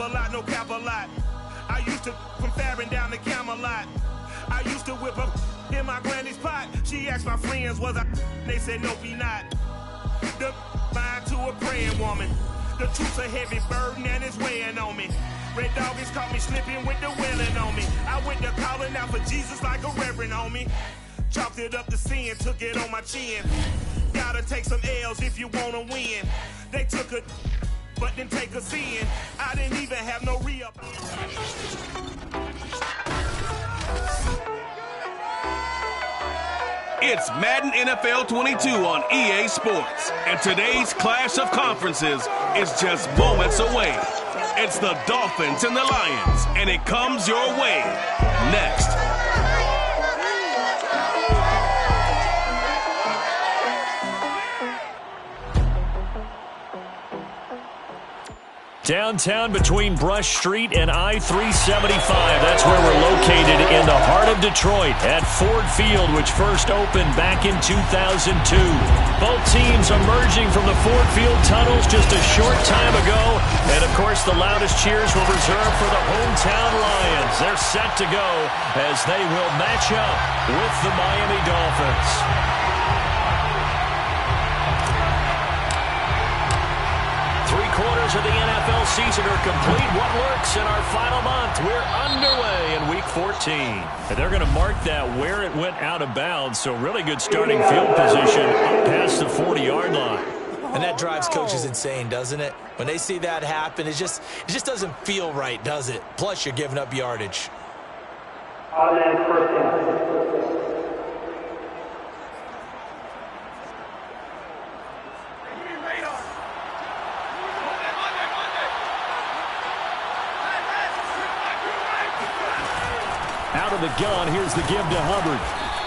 a lot, no cap a lot. I used to from Farron down to Camelot. I used to whip up in my granny's pot. She asked my friends, was I? They said, nope, he not. The mind to a praying woman. The truth's a heavy burden and it's weighing on me. Red doggies caught me slipping with the wailing on me. I went to calling out for Jesus like a reverend on me. Chalked it up to sin, took it on my chin. Gotta take some L's if you wanna win. They took a, but didn't take a sin. I didn't even have no re-up. It's Madden NFL 22 on EA Sports, and today's clash of conferences is just moments away. It's the Dolphins and the Lions, and it comes your way next. Downtown between Brush Street and I-375. That's where we're located in the heart of Detroit at Ford Field, which first opened back in 2002. Both teams emerging from the Ford Field tunnels just a short time ago. And, of course, the loudest cheers were reserved for the hometown Lions. They're set to go as they will match up with the Miami Dolphins. 3/4 of the NFL season are complete. What lurks in our final month? We're underway in Week 14. And they're going to mark that where it went out of bounds, so really good starting field position up past the 40-yard line. And that drives coaches insane, doesn't it? When they see that happen, it just doesn't feel right, does it? Plus, you're giving up yardage. Automatic first down. Out of the gun, here's the give to Hubbard.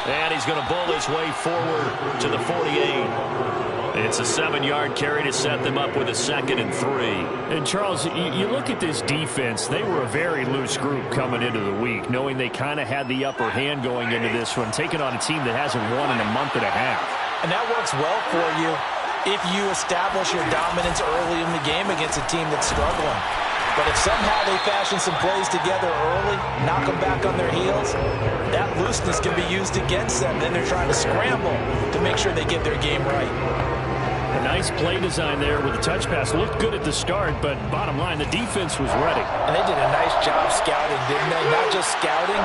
And he's going to bowl his way forward to the 48. It's a 7-yard carry to set them up with a 2nd and 3. And, Charles, you look at this defense, they were a very loose group coming into the week, knowing they kind of had the upper hand going into this one, taking on a team that hasn't won in a month and a half. And that works well for you if you establish your dominance early in the game against a team that's struggling. But if somehow they fashion some plays together early, knock them back on their heels, that looseness can be used against them. Then they're trying to scramble to make sure they get their game right. A nice play design there with the touch pass. Looked good at the start, but bottom line, the defense was ready. And they did a nice job scouting, didn't they? Not just scouting,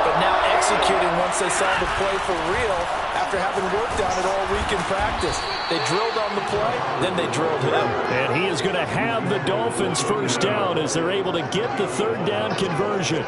but now executing once they saw the play for real after having worked on it all week in practice. They drilled on the play, then they drilled him. And he is going to have the Dolphins first down as they're able to get the 3rd down conversion.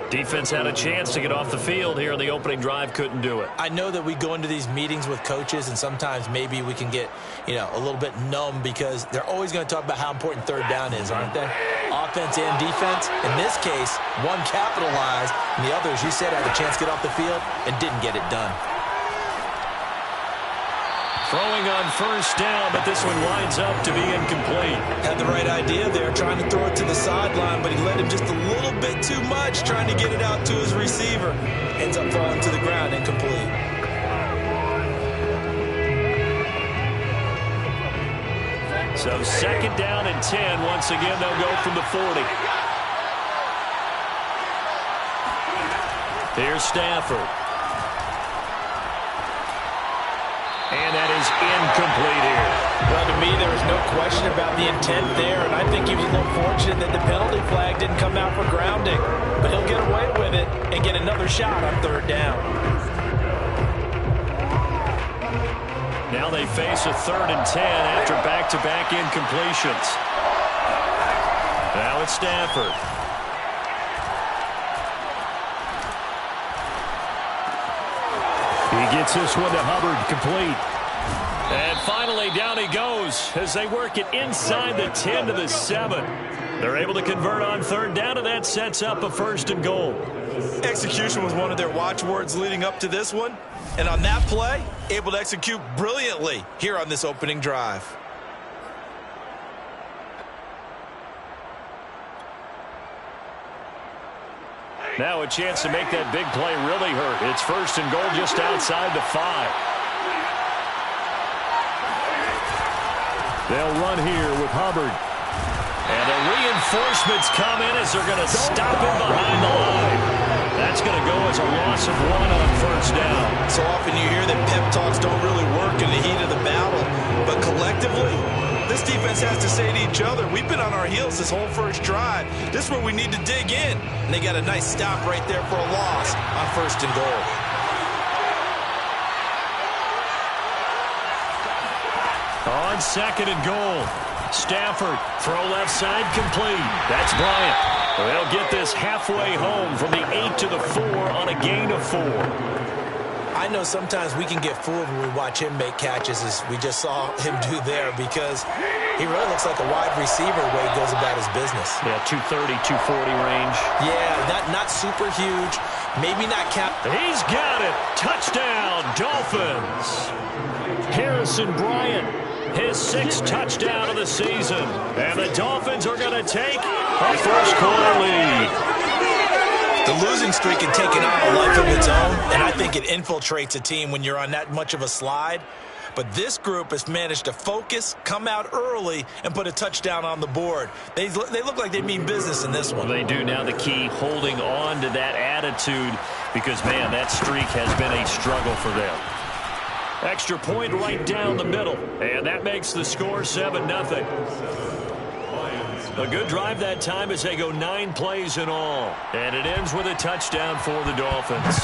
Defense had a chance to get off the field here on the opening drive, couldn't do it. I know that we go into these meetings with coaches, and sometimes maybe we can get, a little bit numb because they're always going to talk about how important 3rd down is, aren't they? Offense and defense. In this case, one capitalized, and the other, as you said, had a chance to get off the field and didn't get it done. Throwing on first down, but this one winds up to be incomplete. Had the right idea there, trying to throw it to the sideline, but he led him just a little bit too much, trying to get it out to his receiver. Ends up falling to the ground, incomplete. So 2nd down and 10. Once again, they'll go from the 40. Here's Stafford. And that is incomplete here. Well, to me, there was no question about the intent there, and I think he was a little fortunate that the penalty flag didn't come out for grounding. But he'll get away with it and get another shot on 3rd down. Now they face a 3rd and 10 after back-to-back incompletions. Now it's Stafford. He gets this one to Hubbard, complete. And finally, down he goes as they work it inside the 10 to the 7. They're able to convert on 3rd down, and that sets up a 1st and goal. Execution was one of their watchwords leading up to this one. And on that play, able to execute brilliantly here on this opening drive. Now a chance to make that big play really hurt. It's 1st and goal just outside the 5. They'll run here with Hubbard. And the reinforcements come in as they're going to stop him behind the line. That's going to go as a loss of 1 on first down. So often you hear that pep talks don't really work in the heat of the battle, but collectively, this defense has to say to each other, we've been on our heels this whole first drive. This is where we need to dig in. And they got a nice stop right there for a loss on first and goal. On second and goal, Stafford, throw left side, complete. That's Bryant. They'll get this halfway home from the 8 to the 4 on a gain of 4. I know sometimes we can get fooled when we watch him make catches, as we just saw him do there, because he really looks like a wide receiver the way he goes about his business. Yeah, 230, 240 range. Yeah, not super huge, maybe not count. He's got it. Touchdown, Dolphins. Harrison Bryant, his 6th touchdown of the season. And the Dolphins are going to take a first-quarter lead. The losing streak had taken on a life of its own, and I think it infiltrates a team when you're on that much of a slide. But this group has managed to focus, come out early, and put a touchdown on the board. They look like they mean business in this one. They do. Now the key, holding on to that attitude, because, man, that streak has been a struggle for them. Extra point right down the middle, and that makes the score 7-0. A good drive that time as they go 9 plays in all. And it ends with a touchdown for the Dolphins.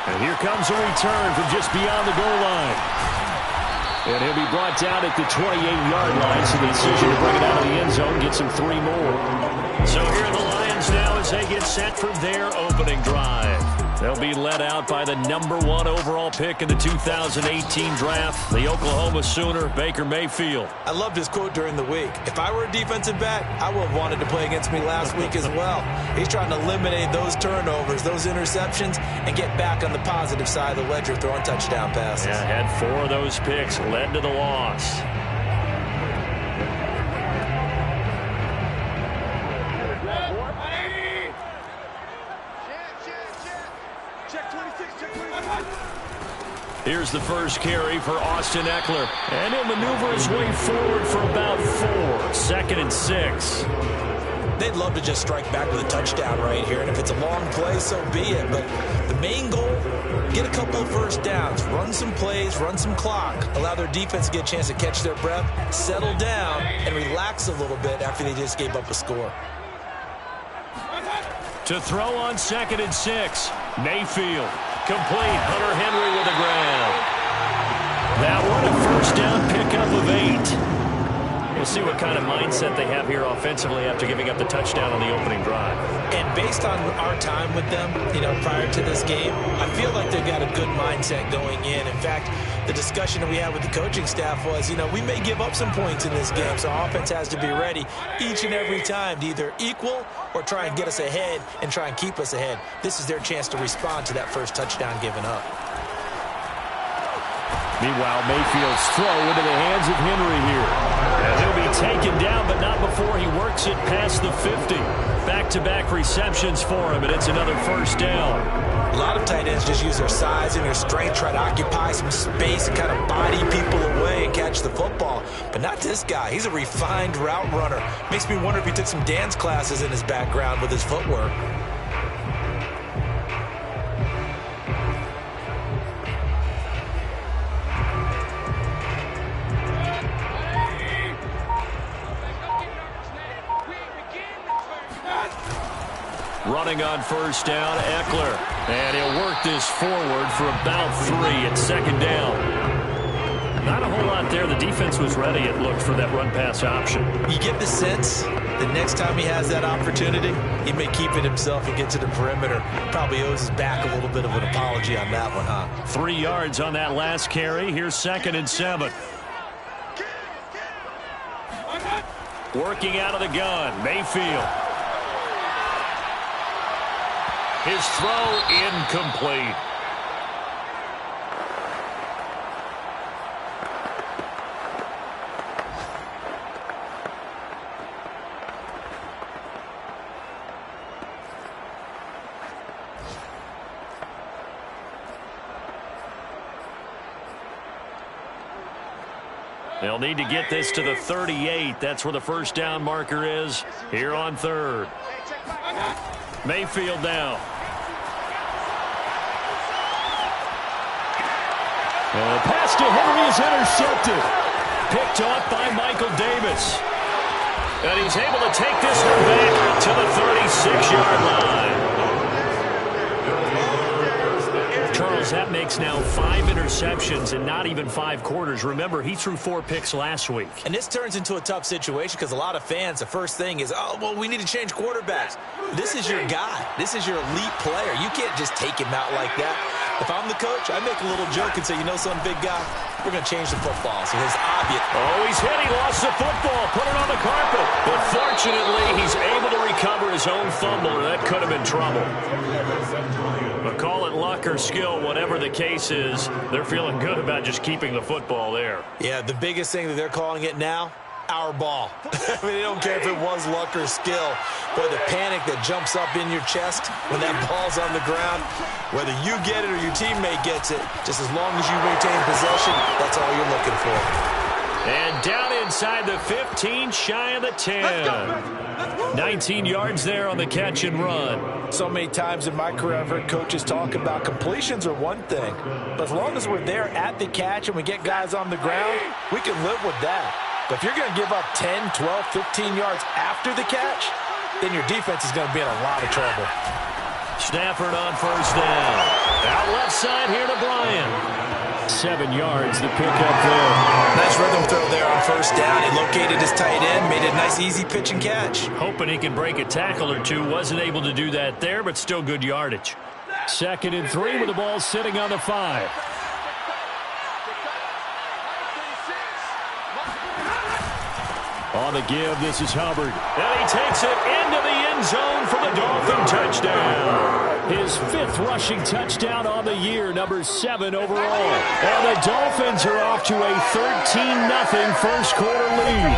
And here comes a return from just beyond the goal line. And he'll be brought down at the 28-yard line, so the decision to bring it out of the end zone gets him 3 more. So here are the Lions now as they get set for their opening drive. They'll be led out by the #1 overall pick in the 2018 draft, the Oklahoma Sooner, Baker Mayfield. I loved his quote during the week. If I were a defensive back, I would have wanted to play against me last week as well. He's trying to eliminate those turnovers, those interceptions, and get back on the positive side of the ledger throwing touchdown passes. Yeah, had 4 of those picks, led to the loss. Here's the first carry for Austin Eckler. And he'll maneuver his way forward for about 4. 2nd and 6. They'd love to just strike back with a touchdown right here. And if it's a long play, so be it. But the main goal, get a couple of first downs. Run some plays, run some clock. Allow their defense to get a chance to catch their breath, settle down, and relax a little bit after they just gave up a score. To throw on 2nd and 6. Mayfield. Complete. Hunter Henry with a grab. That one a first down pickup of 8. We'll see what kind of mindset they have here offensively after giving up the touchdown on the opening drive. And based on our time with them, prior to this game, I feel like they've got a good mindset going in. In fact, the discussion that we had with the coaching staff was, we may give up some points in this game, so our offense has to be ready each and every time to either equal or try and get us ahead and try and keep us ahead. This is their chance to respond to that first touchdown given up. Meanwhile, Mayfield's throw into the hands of Henry here. And he'll be taken down, but not before he works it past the 50. Back-to-back receptions for him, and it's another first down. A lot of tight ends just use their size and their strength, try to occupy some space and kind of body people away and catch the football. But not this guy. He's a refined route runner. Makes me wonder if he took some dance classes in his background with his footwork. Running on first down, Eckler. And he'll work this forward for about 3 at 2nd down. Not a whole lot there. The defense was ready, it looked, for that run-pass option. You get the sense the next time he has that opportunity, he may keep it himself and get to the perimeter. Probably owes his back a little bit of an apology on that one, huh? 3 yards on that last carry. Here's 2nd and 7. Working out of the gun, Mayfield. His throw incomplete. They'll need to get this to the 38. That's where the first down marker is here on third. Mayfield now. And the pass to Henry is intercepted. Picked off by Michael Davis. And he's able to take this one back to the 36-yard line. Charles, that makes now 5 interceptions in not even 5 quarters. Remember, he threw 4 picks last week. And this turns into a tough situation because a lot of fans, the first thing is, oh, well, we need to change quarterbacks. This is your guy. This is your elite player. You can't just take him out like that. If I'm the coach, I make a little joke and say, you know something, big guy? We're going to change the football. So it's obvious. Oh, he's hit. He lost the football. Put it on the carpet. But fortunately, he's able to recover his own fumble, or that could have been trouble. But call it luck or skill, whatever the case is, they're feeling good about just keeping the football there. Yeah, the biggest thing that they're calling it now, our ball. I mean, they don't care if it was luck or skill. Boy, the panic that jumps up in your chest when that ball's on the ground, whether you get it or your teammate gets it, just as long as you retain possession, that's all you're looking for. And down inside the 15, shy of the 10. 19 yards there on the catch and run. So many times in my career, I've heard coaches talk about completions are one thing. But as long as we're there at the catch and we get guys on the ground, we can live with that. But if you're going to give up 10, 12, 15 yards after the catch, then your defense is going to be in a lot of trouble. Stafford on first down. Out left side here to Bryant. 7 yards, the pickup there. Nice rhythm throw there on first down. He located his tight end, made it a nice, easy pitch and catch. Hoping he can break a tackle or two. Wasn't able to do that there, but still good yardage. 2nd and 3 with the ball sitting on the 5. On the give, this is Hubbard. And he takes it into the end zone for the Dolphin touchdown. His 5th rushing touchdown on the year, number 7 overall. And the Dolphins are off to a 13-0 first quarter lead.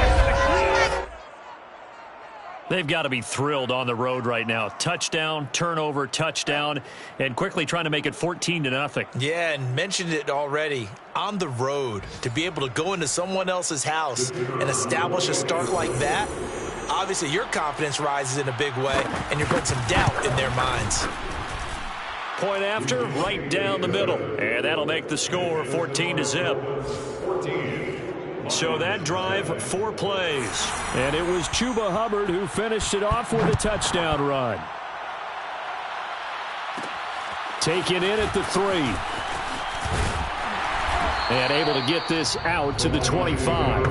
They've got to be thrilled on the road right now. Touchdown, turnover, touchdown, and quickly trying to make it 14-0. Yeah, and mentioned it already. On the road, to be able to go into someone else's house and establish a start like that, obviously your confidence rises in a big way, and you're putting some doubt in their minds. Point after, right down the middle. And that'll make the score 14-0. So that drive, 4 plays. And it was Chuba Hubbard who finished it off with a touchdown run. Taken in at the 3. And able to get this out to the 25.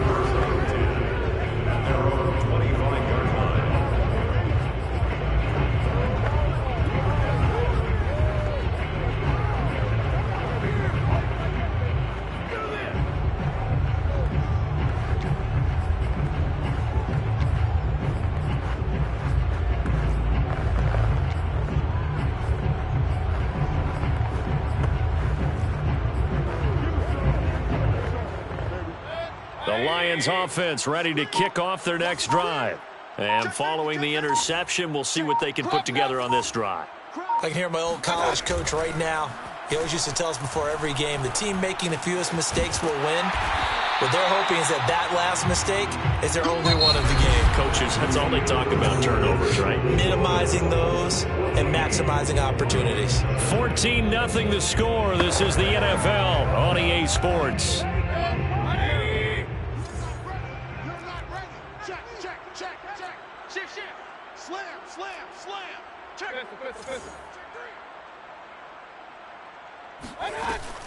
The Lions offense ready to kick off their next drive. And following the interception, we'll see what they can put together on this drive. I can hear my old college coach right now. He always used to tell us before every game, the team making the fewest mistakes will win. What they're hoping is that that last mistake is their only one of the game. Coaches, that's all they talk about, turnovers, right? Minimizing those and maximizing opportunities. 14-0 the score. This is the NFL on EA Sports.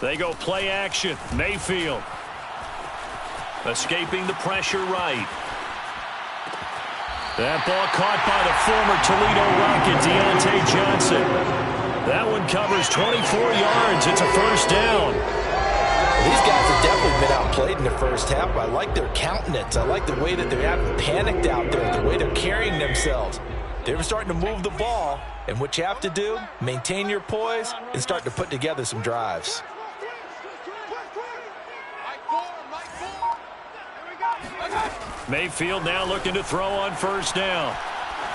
They go play action. Mayfield. Escaping the pressure right. That ball caught by the former Toledo Rocket, Deontay Johnson. That one covers 24 yards. It's a first down. These guys have definitely been outplayed in the first half. I like their countenance. I like the way that they're panicked out there, the way they're carrying themselves. They're starting to move the ball, and what you have to do, maintain your poise and start to put together some drives. Mayfield now looking to throw on first down.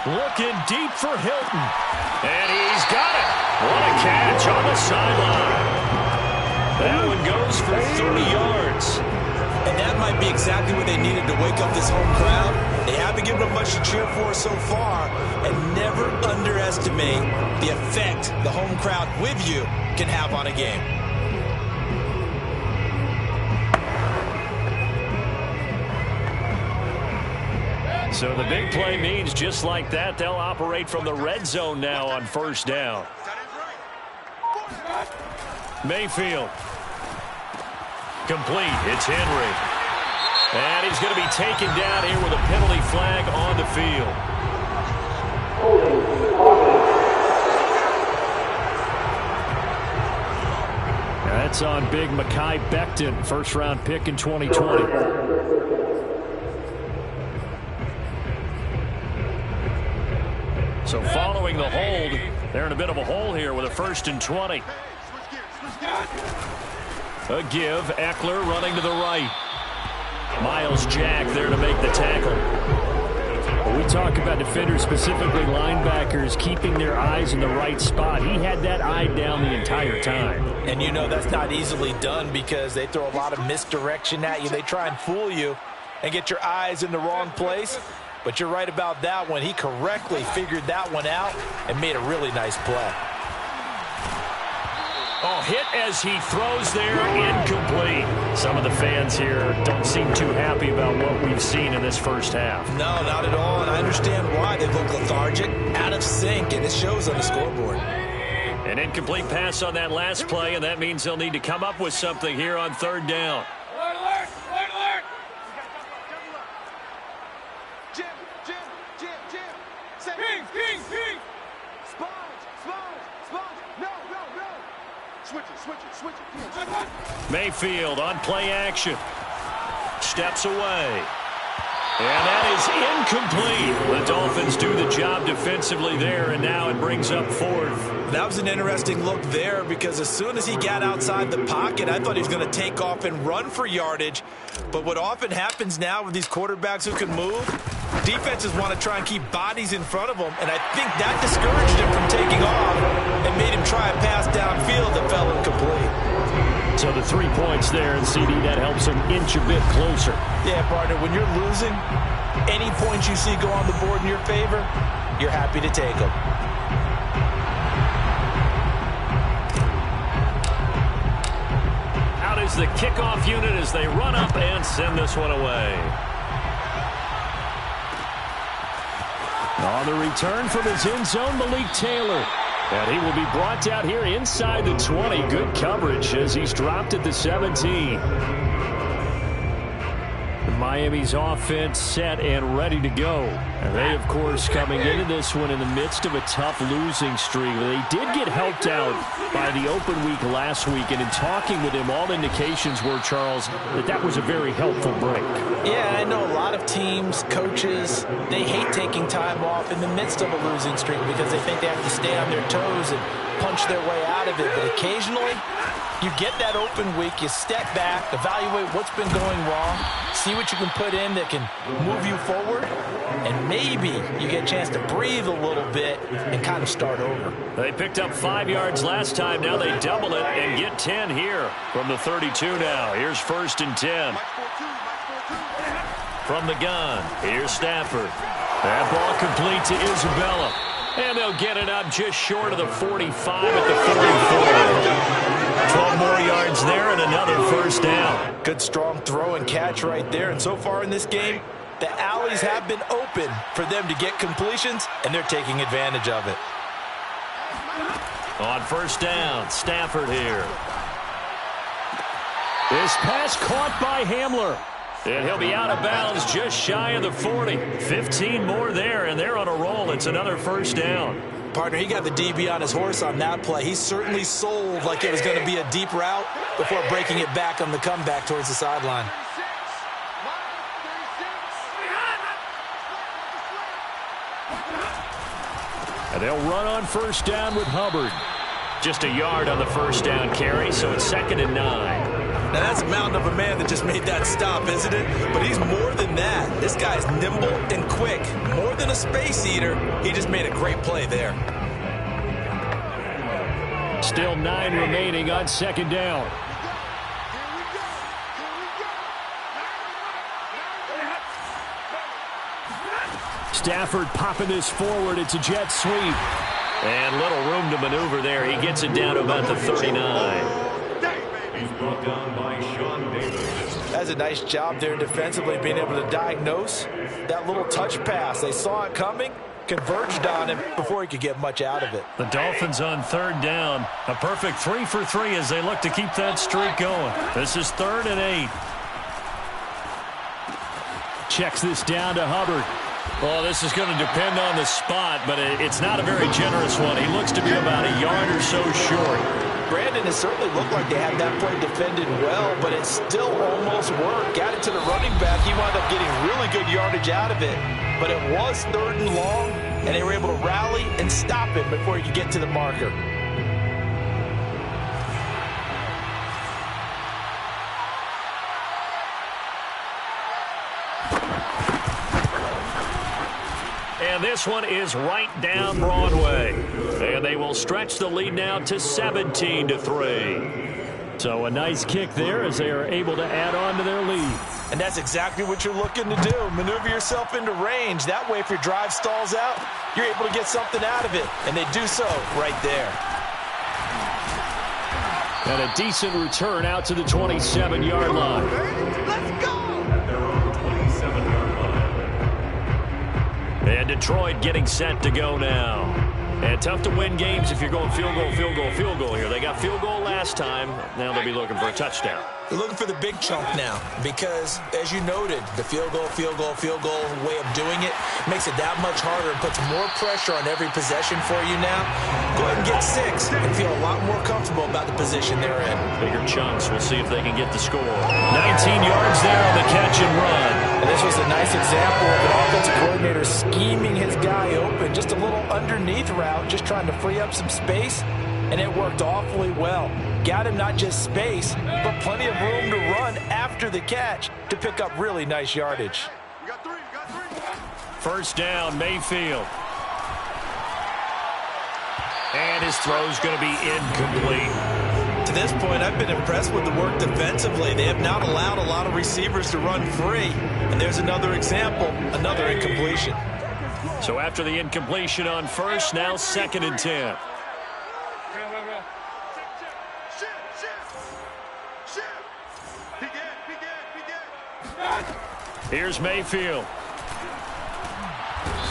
Looking deep for Hilton. And he's got it. What a catch on the sideline. That one goes for 30 yards. And that might be exactly what they needed to wake up this home crowd. They haven't given them much to cheer for so far, and never underestimate the effect the home crowd with you can have on a game. So the big play means just like that, they'll operate from the red zone now on first down. Mayfield. Complete. It's Henry. And he's going to be taken down here with a penalty flag on the field. That's on big Mekhi Becton, first-round pick in 2020. So following the hold, they're in a bit of a hole here with a 1st and 20. A give. Eckler running to the right. Miles Jack there to make the tackle. When we talk about defenders, specifically linebackers, keeping their eyes in the right spot, he had that eye down the entire time. And you know that's not easily done because they throw a lot of misdirection at you. They try and fool you and get your eyes in the wrong place. But you're right about that one. He correctly figured that one out and made a really nice play. Oh, hit as he throws there, incomplete. Some of the fans here don't seem too happy about what we've seen in this first half. No, not at all, and I understand why. They look lethargic, out of sync, and it shows on the scoreboard. An incomplete pass on that last play, and that means they'll need to come up with something here on 3rd down. Mayfield on play action. Steps away. And that is incomplete. The Dolphins do the job defensively there, and now it brings up 4th. That was an interesting look there because as soon as he got outside the pocket, I thought he was going to take off and run for yardage. But what often happens now with these quarterbacks who can move, defenses want to try and keep bodies in front of them, and I think that discouraged him from taking off and made him try a pass downfield that fell incomplete. So the 3 points there, and CD, that helps him inch a bit closer. Yeah, partner, when you're losing, any points you see go on the board in your favor, you're happy to take them. Out is the kickoff unit as they run up and send this one away. On the return from his end zone, Malik Taylor. And he will be brought down here inside the 20. Good coverage as he's dropped at the 17. Miami's offense set and ready to go. And they, of course, coming into this one in the midst of a tough losing streak. They did get helped out by the open week last week. And in talking with him, all indications were, Charles, that was a very helpful break. Yeah, I know a lot of teams, coaches, they hate taking time off in the midst of a losing streak because they think they have to stay on their toes and punch their way out of it. But occasionally, you get that open week, you step back, evaluate what's been going wrong, see what you can put in that can move you forward, and maybe you get a chance to breathe a little bit and kind of start over. They picked up 5 yards last time. Now they double it and get 10 here from the 32 now. Here's 1st and 10. From the gun, here's Stafford. That ball complete to Isabella. And they'll get it up just short of the 45 at the 44. 12 more yards there and another 1st down. Good strong throw and catch right there. And so far in this game, the alleys have been open for them to get completions, and they're taking advantage of it. On 1st down, Stafford here. This pass caught by Hamler. And he'll be out of bounds just shy of the 40. 15 more there, and they're on a roll. It's another 1st down. Partner, he got the DB on his horse on that play. He certainly sold like it was going to be a deep route before breaking it back on the comeback towards the sideline. And they'll run on 1st down with Hubbard. Just a yard on the 1st down carry, so it's 2nd and 9. Now, that's a mountain of a man that just made that stop, isn't it? But he's more than that. This guy's nimble and quick. More than a space eater, he just made a great play there. Still 9 remaining on 2nd down. Stafford popping this forward. It's a jet sweep. And little room to maneuver there. He gets it down to about the 39. He's brought down by Sean Davis. That's a nice job there defensively, being able to diagnose that little touch pass. They saw it coming, converged on him before he could get much out of it. The Dolphins on third down. A perfect 3 for 3 as they look to keep that streak going. This is 3rd and 8. Checks this down to Hubbard. Well, this is going to depend on the spot, but it's not a very generous one. He looks to be about a yard or so short. Brandon, it certainly looked like they had that play defended well, but it still almost worked. Got it to the running back. He wound up getting really good yardage out of it. But it was 3rd and long, and they were able to rally and stop him before he could get to the marker. And this one is right down Broadway. And they will stretch the lead now to 17-3. So a nice kick there as they are able to add on to their lead. And that's exactly what you're looking to do. Maneuver yourself into range. That way, if your drive stalls out, you're able to get something out of it. And they do so right there. And a decent return out to the 27-yard line. Let's go! And Detroit getting set to go now. And tough to win games if you're going field goal, field goal, field goal here. They got field goal last time. Now they'll be looking for a touchdown. They're looking for the big chunk now because, as you noted, the field goal way of doing it makes it that much harder and puts more pressure on every possession for you now. Go ahead and get 6 and feel a lot more comfortable about the position they're in. Bigger chunks. We'll see if they can get the score. 19 yards there on the catch and run. And this was a nice example of an offensive coordinator scheming his guy open. Just a little underneath route, just trying to free up some space. And it worked awfully well. Got him not just space, but plenty of room to run after the catch to pick up really nice yardage. First down, Mayfield. And his throw's going to be incomplete. To this point, I've been impressed with the work defensively. They have not allowed a lot of receivers to run free. And there's another example, another incompletion. So after the incompletion on first, now 2nd and 10. Here's Mayfield.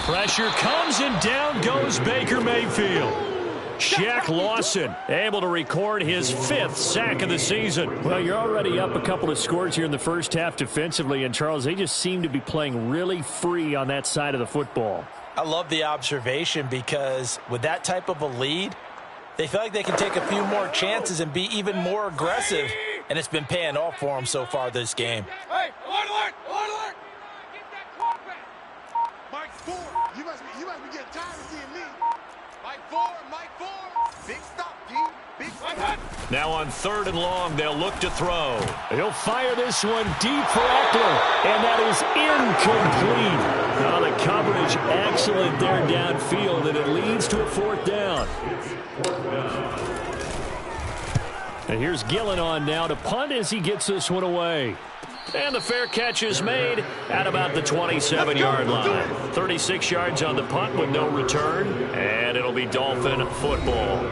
Pressure comes and down goes Baker Mayfield. Shaq Lawson able to record his 5th sack of the season. Well, you're already up a couple of scores here in the first half defensively, and Charles, they just seem to be playing really free on that side of the football. I love the observation because with that type of a lead, they feel like they can take a few more chances and be even more aggressive, and it's been paying off for them so far this game. Hey, alert! Mike 4, you must be getting tired of seeing me. Mike 4, big stop, G. Big stop. Now on 3rd and long, they'll look to throw. He'll fire this one deep for Eckler, and that is incomplete. Now the coverage excellent there downfield, and it leads to a 4th down. And here's Gillen on now to punt as he gets this one away. And the fair catch is made at about the 27-yard line. 36 yards on the punt with no return, and it'll be Dolphin football.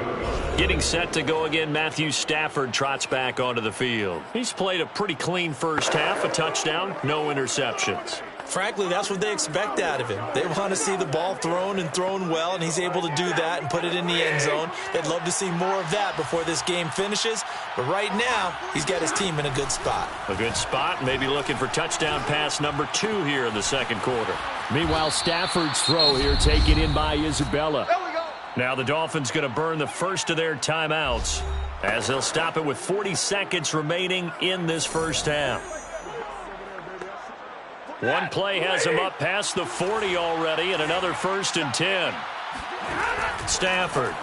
Getting set to go again, Matthew Stafford trots back onto the field. He's played a pretty clean first half, a touchdown, no interceptions. Frankly, that's what they expect out of him. They want to see the ball thrown and thrown well, and he's able to do that and put it in the end zone. They'd love to see more of that before this game finishes. But right now, he's got his team in a good spot. A good spot, maybe looking for touchdown pass number 2 here in the 2nd quarter. Meanwhile, Stafford's throw here taken in by Isabella. There we go. Now the Dolphins going to burn the first of their timeouts as they'll stop it with 40 seconds remaining in this first half. One play has him up past the 40 already, and another 1st and 10. Stafford.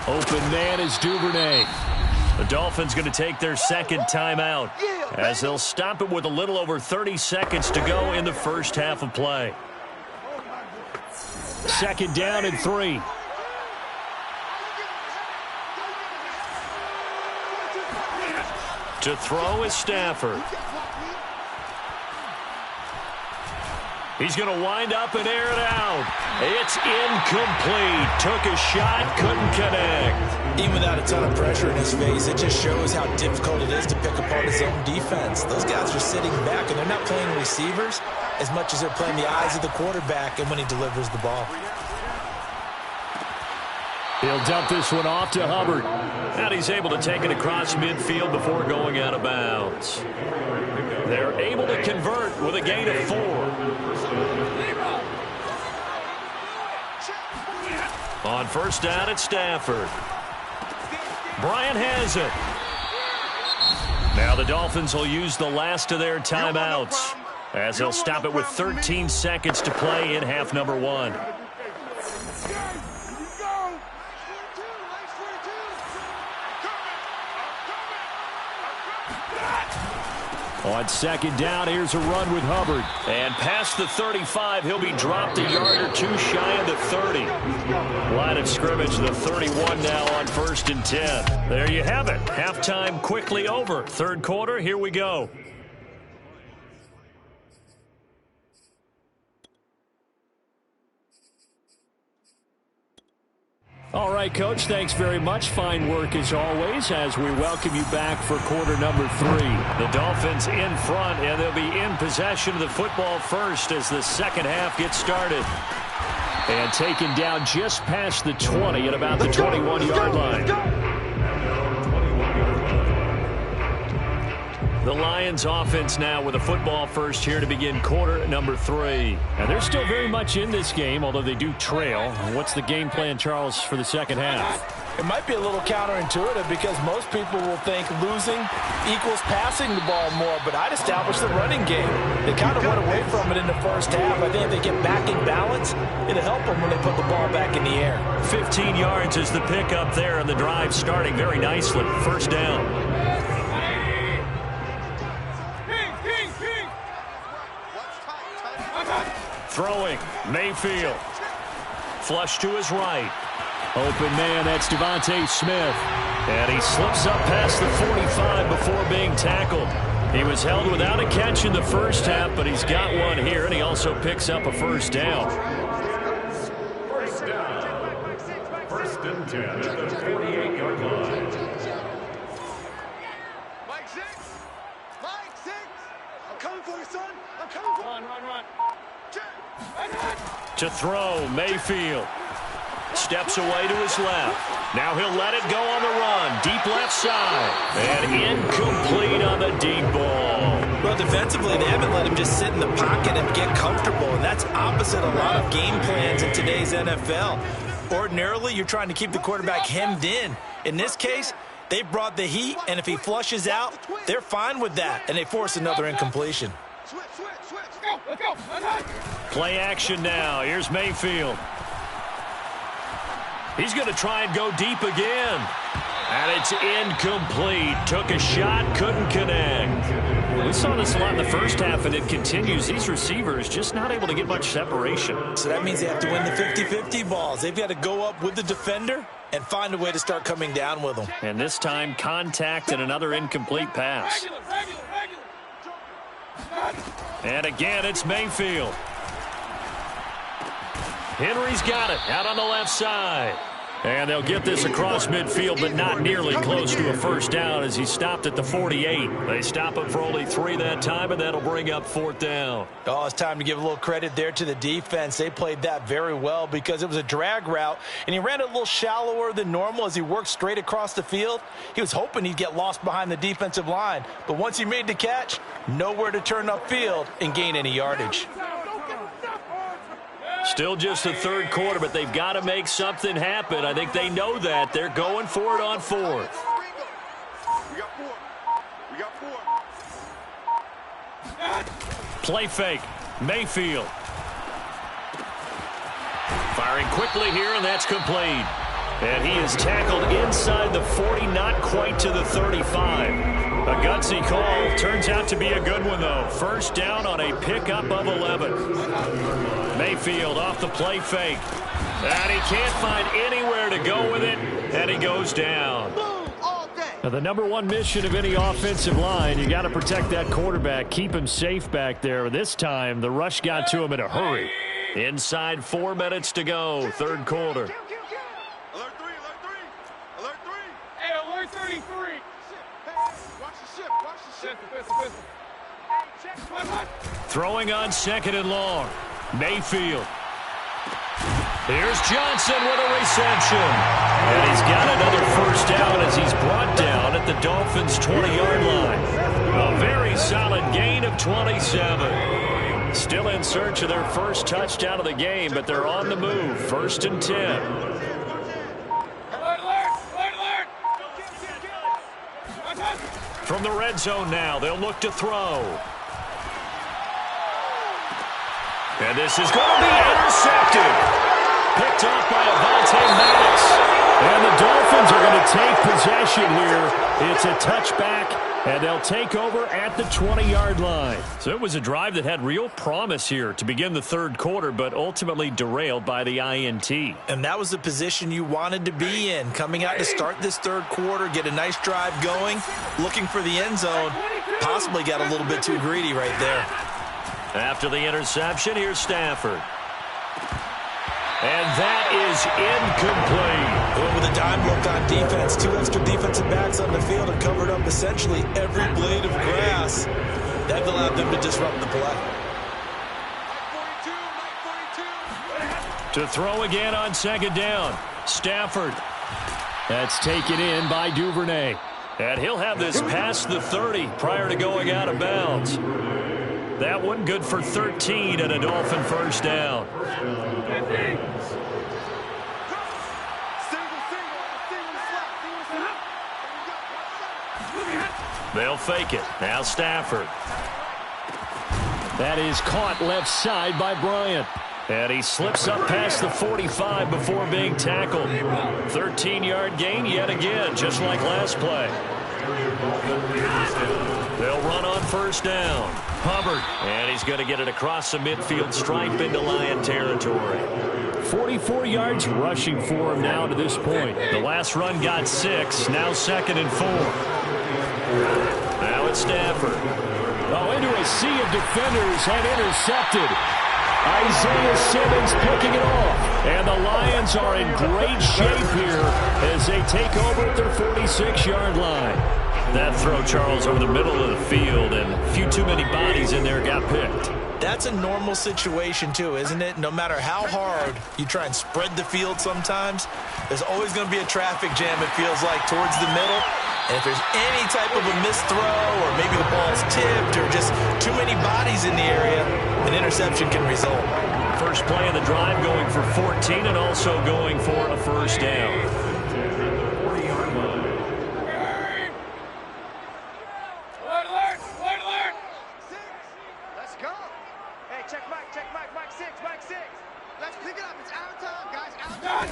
Open man is Duvernay. The Dolphins going to take their 2nd timeout as they'll stop it with a little over 30 seconds to go in the first half of play. 2nd down and 3. To throw is Stafford. He's going to wind up and air it out. It's incomplete. Took a shot, couldn't connect. Even without a ton of pressure in his face, it just shows how difficult it is to pick apart his own defense. Those guys are sitting back, and they're not playing receivers as much as they're playing the eyes of the quarterback and when he delivers the ball. He'll dump this one off to Hubbard. And he's able to take it across midfield before going out of bounds. They're able to convert with a gain of 4. On first down, it's Stafford. Bryant has it. Now the Dolphins will use the last of their timeouts as they'll stop it with 13 seconds to play in half number 1. On second down, here's a run with Hubbard. And past the 35, he'll be dropped a yard or two shy of the 30. Line of scrimmage, the 31 now on 1st and 10. There you have it. Halftime quickly over. Third quarter, here we go. All right, Coach, thanks very much. Fine work as always as we welcome you back for quarter number 3. The Dolphins in front, and they'll be in possession of the football first as the second half gets started. And taken down just past the 20 at about the 21-yard line. The Lions offense now with a football first here to begin quarter number 3. And they're still very much in this game, although they do trail. What's the game plan, Charles, for the second half? It might be a little counterintuitive because most people will think losing equals passing the ball more, but I'd establish the running game. They kind of went away from it in the first half. I think if they get back in balance, it'll help them when they put the ball back in the air. 15 yards is the pickup there, and the drive starting very nicely. First down. Throwing, Mayfield. Flush to his right. Open man, that's Devontae Smith. And he slips up past the 45 before being tackled. He was held without a catch in the first half, but he's got one here, and he also picks up a first down. First down. First and 10 at the 48-yard line. Mike 6. I'm coming for you, son. I'm coming for you. Run. To throw, Mayfield. Steps away to his left. Now he'll let it go on the run. Deep left side. And incomplete on the deep ball. Well, defensively, they haven't let him just sit in the pocket and get comfortable. And that's opposite a lot of game plans in today's NFL. Ordinarily, you're trying to keep the quarterback hemmed in. In this case, they brought the heat, and if he flushes out, they're fine with that. And they force another incompletion. Let's go. Play action now. Here's Mayfield. He's going to try and go deep again. And it's incomplete. Took a shot, couldn't connect. We saw this a lot in the first half, and it continues. These receivers just not able to get much separation. So that means they have to win the 50-50 balls. They've got to go up with the defender and find a way to start coming down with them. And this time, contact and another incomplete pass. And again, it's Mayfield. Henry's got it out on the left side. And they'll get this across midfield, but not nearly close to a first down as he stopped at the 48. They stop him for only 3 that time, and that'll bring up 4th down. Oh, it's time to give a little credit there to the defense. They played that very well because it was a drag route, and he ran it a little shallower than normal as he worked straight across the field. He was hoping he'd get lost behind the defensive line, but once he made the catch, nowhere to turn upfield and gain any yardage. Still just the third quarter, but they've got to make something happen. I think they know that. They're going for it on 4th. We got 4. Play fake. Mayfield. Firing quickly here, and that's complete. And he is tackled inside the 40, not quite to the 35. A gutsy call. Turns out to be a good one, though. First down on a pickup of 11. Mayfield off the play fake. And he can't find anywhere to go with it, and he goes down. Now, the number one mission of any offensive line, you got to protect that quarterback, keep him safe back there. This time, the rush got to him in a hurry. Inside 4 minutes to go, third quarter. Alert 3, alert 3. Alert 3. Hey, alert 33. Hey, watch the ship, watch the ship. Throwing on 2nd and long. Mayfield. Here's Johnson with a reception. And he's got another first down as he's brought down at the Dolphins' 20-yard line. A very solid gain of 27. Still in search of their first touchdown of the game, but they're on the move. 1st and 10. From the red zone now, they'll look to throw. And this is going to be intercepted. Picked off by Avonte Maddox. And the Dolphins are going to take possession here. It's a touchback, and they'll take over at the 20-yard line. So it was a drive that had real promise here to begin the third quarter, but ultimately derailed by the INT. And that was the position you wanted to be in. Coming out to start this third quarter, get a nice drive going, looking for the end zone. Possibly got a little bit too greedy right there. After the interception, here's Stafford. And that is incomplete. Well, with a dime look on defense, 2 extra defensive backs on the field and covered up essentially every blade of grass. That allowed them to disrupt the play. To throw again on 2nd down. Stafford. That's taken in by Duvernay. And he'll have this past the 30 prior to going out of bounds. That one good for 13 and a Dolphin first down. They'll fake it. Now Stafford. That is caught left side by Bryant. And he slips up past the 45 before being tackled. 13-yard gain yet again, just like last play. They'll run on first down. Hubbard. And he's going to get it across the midfield stripe into Lion territory. 44 yards rushing for him now to this point. The last run got 6. Now 2nd and 4. Now it's Stafford. Oh, into a sea of defenders and intercepted. Isaiah Simmons picking it off. And the Lions are in great shape here as they take over at their 46-yard line. That throw, Charles, over the middle of the field, and a few too many bodies in there got picked. That's a normal situation, too, isn't it? No matter how hard you try and spread the field sometimes, there's always going to be a traffic jam, it feels like, towards the middle. And if there's any type of a missed throw or maybe the ball's tipped or just too many bodies in the area, an interception can result. First play of the drive going for 14 and also going for a first down. Let's go. Hey, check Mike 6, Mike 6. Let's pick it up. It's our time, guys. Our time.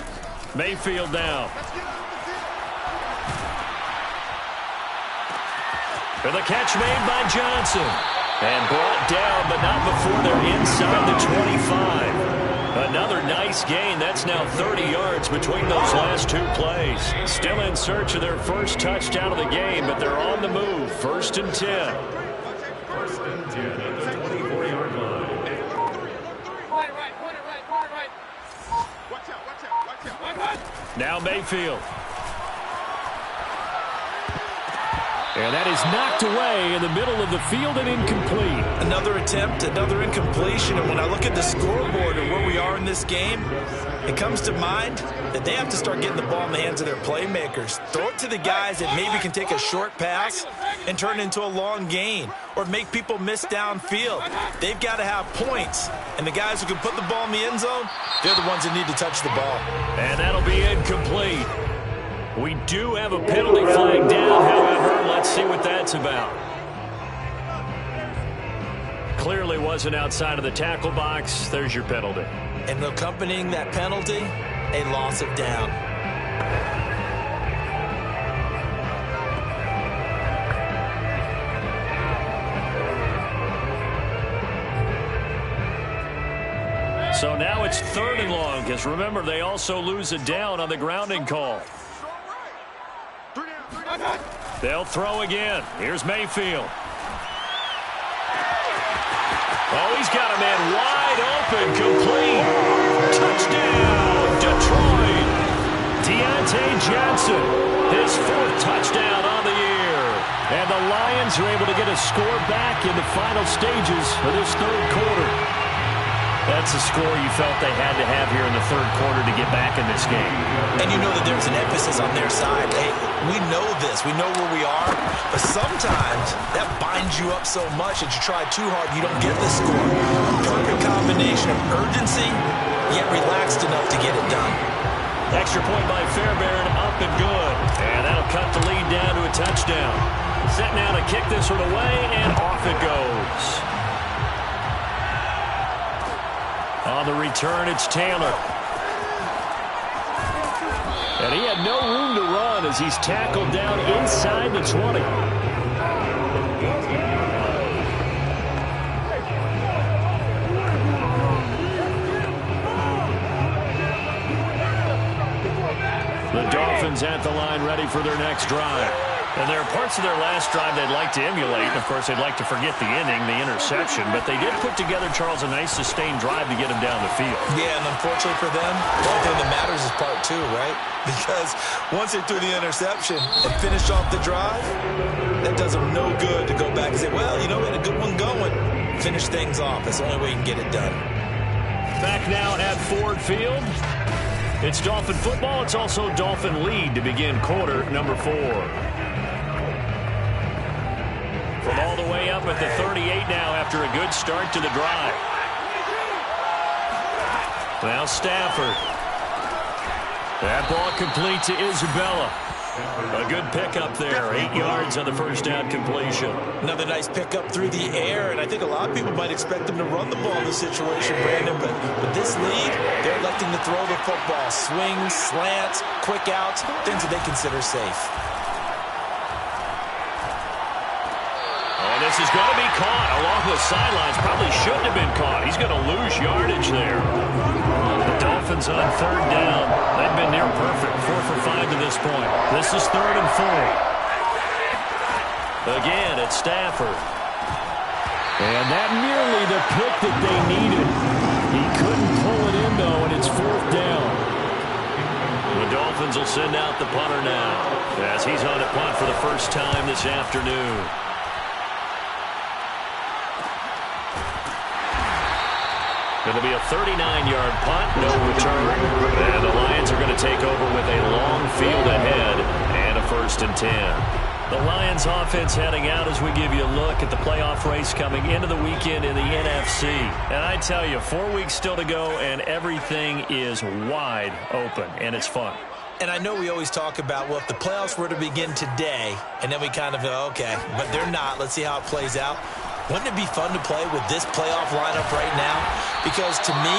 Mayfield now. Let's get off the field. And the catch made by Johnson. And brought down, but not before they're inside the 25. Another nice gain. That's now 30 yards between those last 2 plays. Still in search of their first touchdown of the game, but they're on the move. 1st and 10. 1st and 10 at the 24-yard line. Right. Watch out. Now Mayfield. And that is knocked away in the middle of the field and incomplete. Another attempt, another incompletion. And when I look at the scoreboard and where we are in this game, it comes to mind that they have to start getting the ball in the hands of their playmakers. Throw it to the guys that maybe can take a short pass and turn it into a long gain or make people miss downfield. They've got to have points. And the guys who can put the ball in the end zone, they're the ones that need to touch the ball. And that'll be incomplete. We do have a penalty flag down, however. Let's see what that's about. Clearly wasn't outside of the tackle box. There's your penalty. And accompanying that penalty, a loss of down. So now it's 3rd and long, because remember, they also lose a down on the grounding call. Three down. They'll throw again. Here's Mayfield. Oh, he's got a man wide open, complete. Touchdown, Detroit. Deontay Johnson, his 4th touchdown on the year. And the Lions are able to get a score back in the final stages of this 3rd quarter. That's a score you felt they had to have here in the 3rd quarter to get back in this game. And you know that there's an emphasis on their side. Hey, we know this. We know where we are. But sometimes that binds you up so much that you try too hard, you don't get the score. A perfect combination of urgency, yet relaxed enough to get it done. Extra point by Fairbairn, up and good. And that'll cut the lead down to a touchdown. Set now to kick this one away, and off it goes. On the return, it's Taylor. And he had no room to run as he's tackled down inside the 20. The Dolphins at the line ready for their next drive. And there are parts of their last drive they'd like to emulate. And, of course, they'd like to forget the inning, the interception. But they did put together, Charles, a nice sustained drive to get them down the field. Yeah, and unfortunately for them, the only thing that matters is part 2, right? Because once they threw the interception and finished off the drive, that does them no good to go back and say, well, you know, we had a good one going. Finish things off. That's the only way you can get it done. Back now at Ford Field. It's Dolphin football. It's also Dolphin lead to begin quarter number 4. From all the way up at the 38 now after a good start to the drive. Now Stafford. That ball complete to Isabella. A good pickup there. 8 yards on the first down completion. Another nice pickup through the air, and I think a lot of people might expect them to run the ball in this situation, Brandon, but with this lead, they're electing to throw the football. Swings, slants, quick outs, things that they consider safe. This is going to be caught along the sidelines. Probably shouldn't have been caught. He's going to lose yardage there. The Dolphins on 3rd down. They've been near perfect. 4 for 5 to this point. This is 3rd and 4. Again, it's Stafford. And that nearly the pick that they needed. He couldn't pull it in, though, and it's 4th down. The Dolphins will send out the punter now as he's on a punt for the first time this afternoon. It'll be a 39-yard punt, no return. And the Lions are going to take over with a long field ahead and a 1st and 10. The Lions offense heading out as we give you a look at the playoff race coming into the weekend in the NFC. And I tell you, 4 weeks still to go, and everything is wide open, and it's fun. And I know we always talk about, well, if the playoffs were to begin today, and then we kind of go, okay, but they're not. Let's see how it plays out. Wouldn't it be fun to play with this playoff lineup right now? Because to me,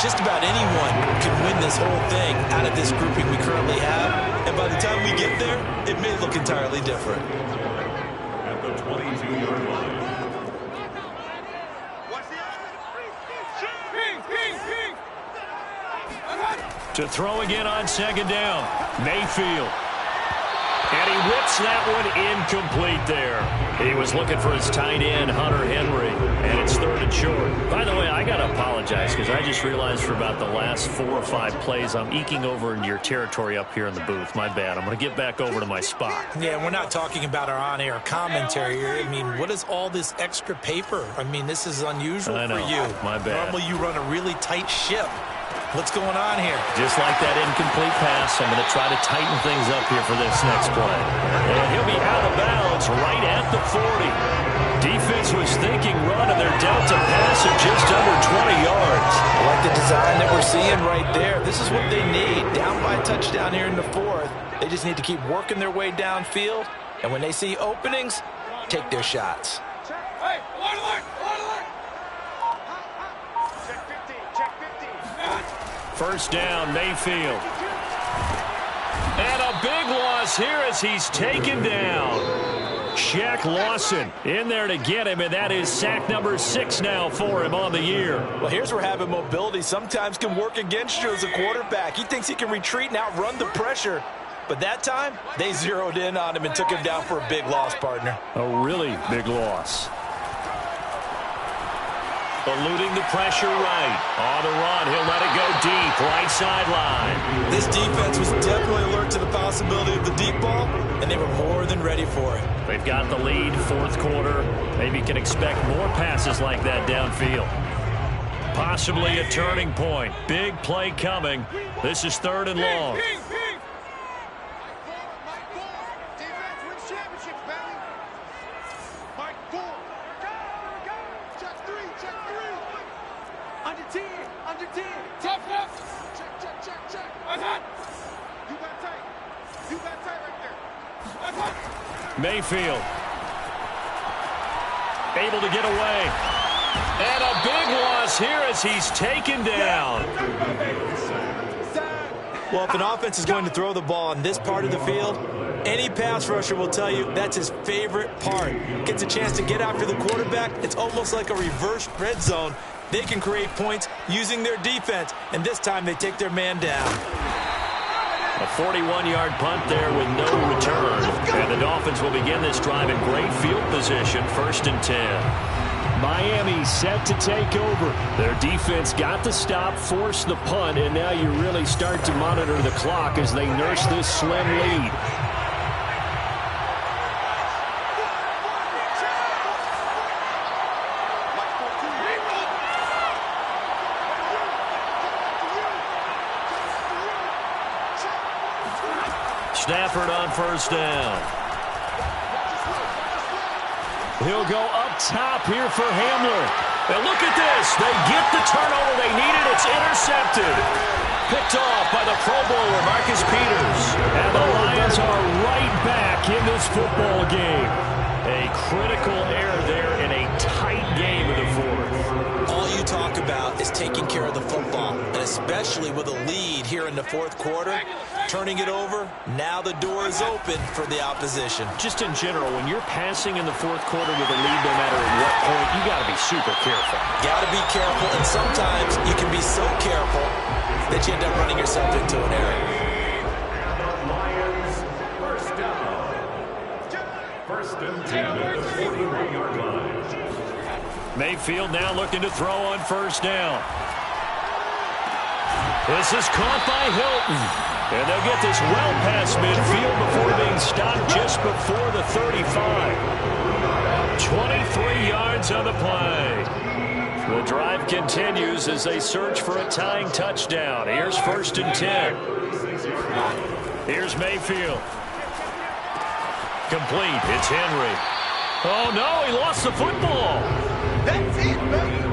just about anyone can win this whole thing out of this grouping we currently have. And by the time we get there, it may look entirely different. At the 22-yard line. To throw again on 2nd down, Mayfield. And he whips that one incomplete there. He was looking for his tight end, Hunter Henry, and it's 3rd and short. By the way, I got to apologize because I just realized for about the last 4 or 5 plays, I'm eking over into your territory up here in the booth. My bad. I'm going to get back over to my spot. Yeah, we're not talking about our on-air commentary here. I mean, what is all this extra paper? I mean, this is unusual for you. My bad. Normally you run a really tight ship. What's going on here? Just like that incomplete pass, I'm going to try to tighten things up here for this next play. And he'll be out of bounds right at the 40. Defense was thinking run, and they're dealt a pass of just under 20 yards. I like the design that we're seeing right there. This is what they need. Down by a touchdown here in the 4th. They just need to keep working their way downfield. And when they see openings, take their shots. Hey, alert! Check 15, check 15. First down, Mayfield. And a big loss here as he's taken down. Shaq Lawson in there to get him, and that is sack number 6 now for him on the year. Well, here's where having mobility sometimes can work against you as a quarterback. He thinks he can retreat and outrun the pressure. But that time, they zeroed in on him and took him down for a big loss, partner. A really big loss. Eluding the pressure right. On the run, he'll let it go deep. Right sideline. This defense was definitely alert to the possibility of the deep ball, and they were more than ready for it. They've got the lead, fourth quarter. Maybe can expect more passes like that downfield. Possibly a turning point. Big play coming. This is 3rd and long. Mayfield able to get away. And a big loss here as he's taken down. Well, if an offense is going to throw the ball on this part of the field, any pass rusher will tell you that's his favorite part. Gets a chance to get after the quarterback. It's almost like a reverse red zone. They can create points using their defense, and this time they take their man down. A 41-yard punt there with no return. And the Dolphins will begin this drive in great field position, 1st and 10. Miami set to take over. Their defense got the stop, forced the punt, and now you really start to monitor the clock as they nurse this slim lead. Stafford on 1st down. He'll go up top here for Hamler. And look at this. They get the turnover they needed. It's intercepted. Picked off by the Pro Bowler, Marcus Peters. And the Lions are right back in this football game. A critical error there in a tight game in the 4th. All you talk about is taking care of the football, and especially with a lead here in the 4th quarter. Turning it over, now the door is open for the opposition. Just in general, when you're passing in the 4th quarter with a lead, no matter at what point, you got to be super careful. Got to be careful, and sometimes you can be so careful that you end up running yourself into an error. Lions, 1st down. 1st and 10 at the 41-yard line. Mayfield now looking to throw on 1st down. This is caught by Hilton. And they'll get this well past midfield before being stopped just before the 35. 23 yards on the play. The drive continues as they search for a tying touchdown. Here's 1st and 10. Here's Mayfield. Complete. It's Henry. Oh, no, he lost the football. That's it, baby.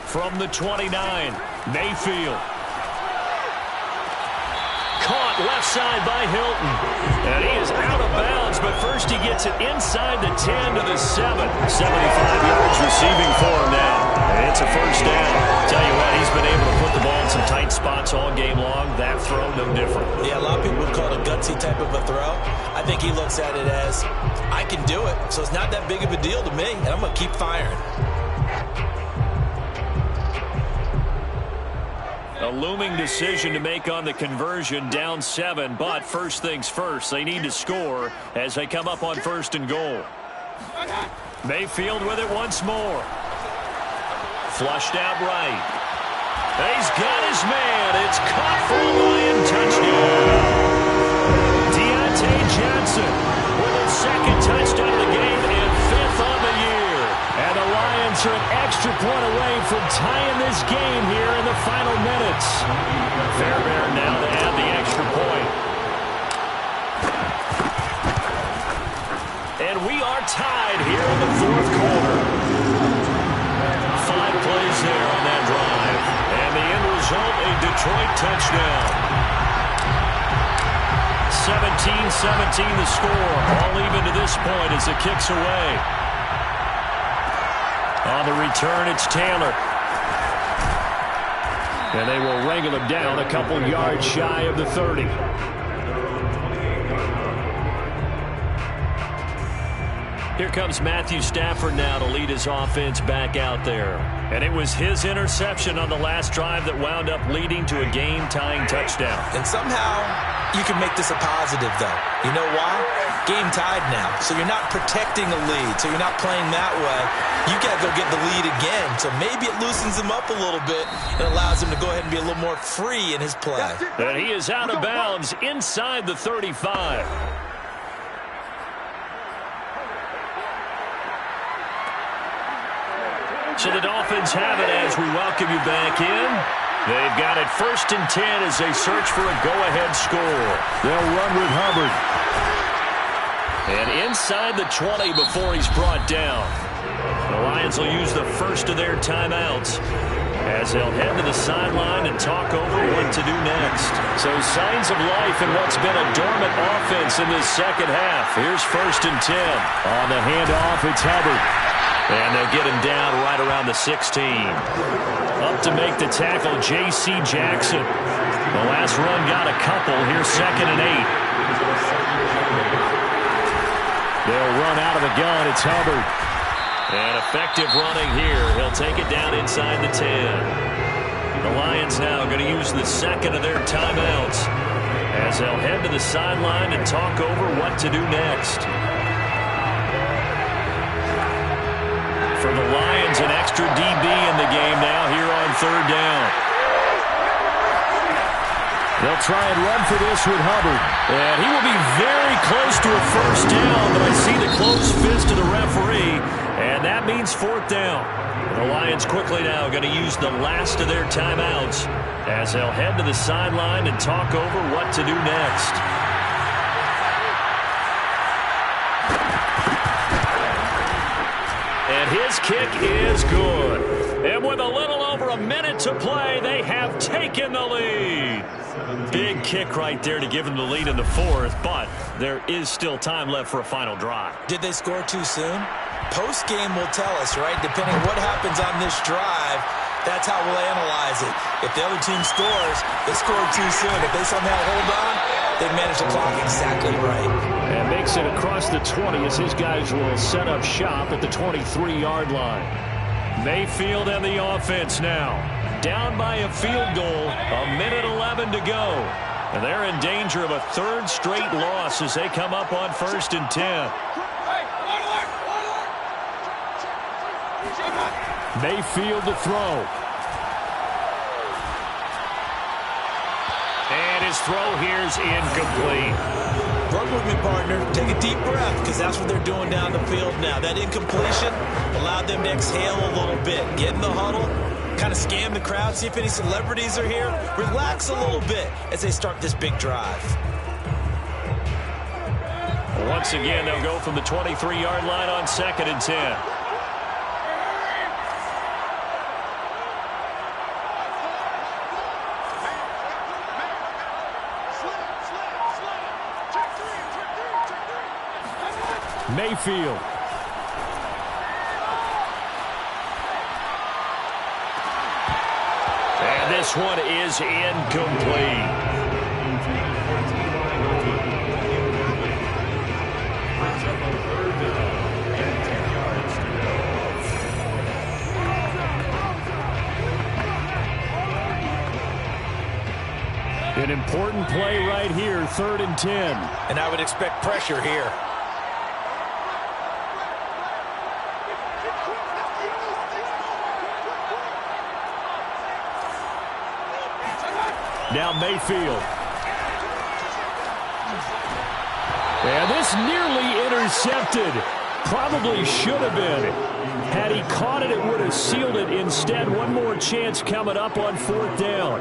From the 29, Mayfield. Caught left side by Hilton. And he is out of bounds, but first he gets it inside the 10 to the 7. 75 yards receiving for him now. And it's a 1st down. Tell you what, he's been able to put the ball in some tight spots all game long. That throw, no different. Yeah, a lot of people would call it a gutsy type of a throw. I think he looks at it as, I can do it, so it's not that big of a deal to me, and I'm going to keep firing. A looming decision to make on the conversion, down 7, but first things first, they need to score as they come up on 1st and goal. Mayfield with it once more. Flushed out right. He's got his man. It's caught for a Lion touchdown. Deontay Johnson with his 2nd touchdown of the game and 5th on the year. And the Lions are an extra point away from tying this game here in the final minutes. Fairbairn now to add the extra point. And we are tied here in the 4th quarter. 5 plays there on that drive. And the end result, a Detroit touchdown. 17-17 the score. All even to this point as it kicks away. On the return, it's Taylor. And they will wrangle him down a couple yards shy of the 30. Here comes Matthew Stafford now to lead his offense back out there. And it was his interception on the last drive that wound up leading to a game-tying touchdown. And somehow you can make this a positive, though. You know why? Game tied now. So you're not protecting a lead. So you're not playing that way. You got to go get the lead again. So maybe it loosens him up a little bit and allows him to go ahead and be a little more free in his play. And he is out of bounds inside the 35. So the Dolphins have it as we welcome you back in. They've got it 1st and 10 as they search for a go-ahead score. They'll run with Hubbard. And inside the 20 before he's brought down. The Lions will use the first of their timeouts as they'll head to the sideline and talk over what to do next. So signs of life in what's been a dormant offense in this second half. Here's 1st and 10. On the handoff, it's Hubbard. And they'll get him down right around the 16. Up to make the tackle, J.C. Jackson. The last run got a couple. Here's 2nd and 8. They'll run out of the gun. It's Hubbard. And effective running here. He'll take it down inside the 10. The Lions now going to use the second of their timeouts as they'll head to the sideline and talk over what to do next. For the Lions, an extra DB in the game now here on 3rd down. They'll try and run for this with Hubbard. And he will be very close to a 1st down, but I see the closed fist of the referee, and that means 4th down. The Lions quickly now going to use the last of their timeouts as they'll head to the sideline and talk over what to do next. And his kick is good. And with a little over a minute to play, they have taken the lead. Big kick right there to give them the lead in the 4th, but there is still time left for a final drive. Did they score too soon? Post-game will tell us, right? Depending on what happens on this drive, that's how we'll analyze it. If the other team scores, they scored too soon. If they somehow hold on, they manage the clock exactly right. And makes it across the 20 as his guys will set up shop at the 23-yard line. Mayfield and the offense now. Down by a field goal, 1:11 to go. And they're in danger of a 3rd straight loss as they come up on 1st and 10. Mayfield to throw. And his throw here's incomplete. Work with me, partner. Take a deep breath, because that's what they're doing down the field now. That incompletion allowed them to exhale a little bit. Get in the huddle, kind of scan the crowd, see if any celebrities are here. Relax a little bit as they start this big drive. Once again, they'll go from the 23-yard line on 2nd and 10. Mayfield. And this one is incomplete. An important play right here, 3rd and 10. And I would expect pressure here. Now Mayfield. And this nearly intercepted. Probably should have been. Had he caught it, it would have sealed it. Instead, one more chance coming up on 4th down.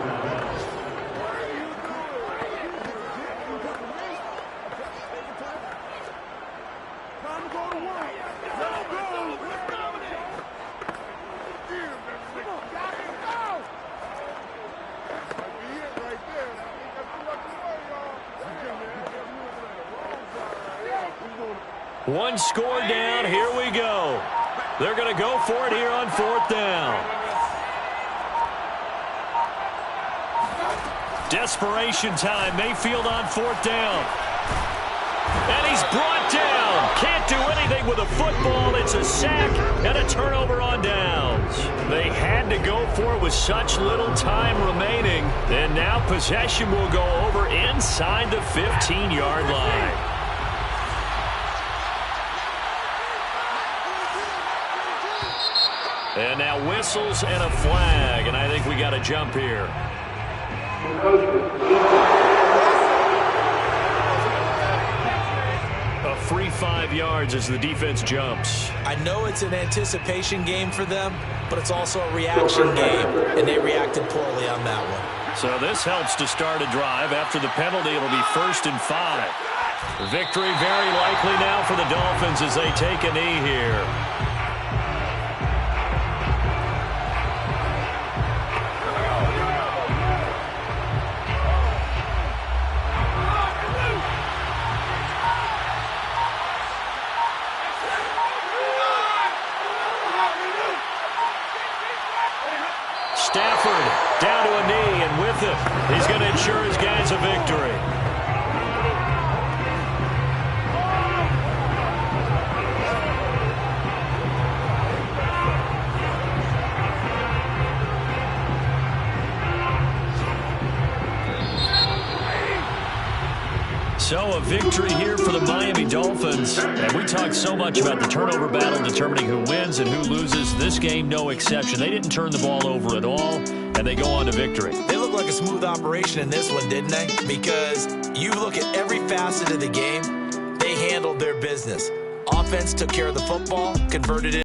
One score down. Here we go. They're going to go for it here on 4th down. Desperation time. Mayfield on 4th down. And he's brought down. Can't do anything with a football. It's a sack and a turnover on downs. They had to go for it with such little time remaining. And now possession will go over inside the 15-yard line. And now whistles and a flag. And I think we got a jump here. A free 5 yards as the defense jumps. I know it's an anticipation game for them, but it's also a reaction game, and they reacted poorly on that one. So this helps to start a drive. After the penalty, it'll be 1st and 5. Victory very likely now for the Dolphins as they take a knee here. Stafford down to a knee, and with it, he's going to ensure his guys a victory. So a victory here for the Miami Dolphins. And we talked so much about the turnover battle determining who wins and who loses. This game, no exception. They didn't turn the ball over at all, and they go on to victory. They look like a smooth operation in this one, didn't they? Because you look at every facet of the game, they handled their business. Offense took care of the football, converted it.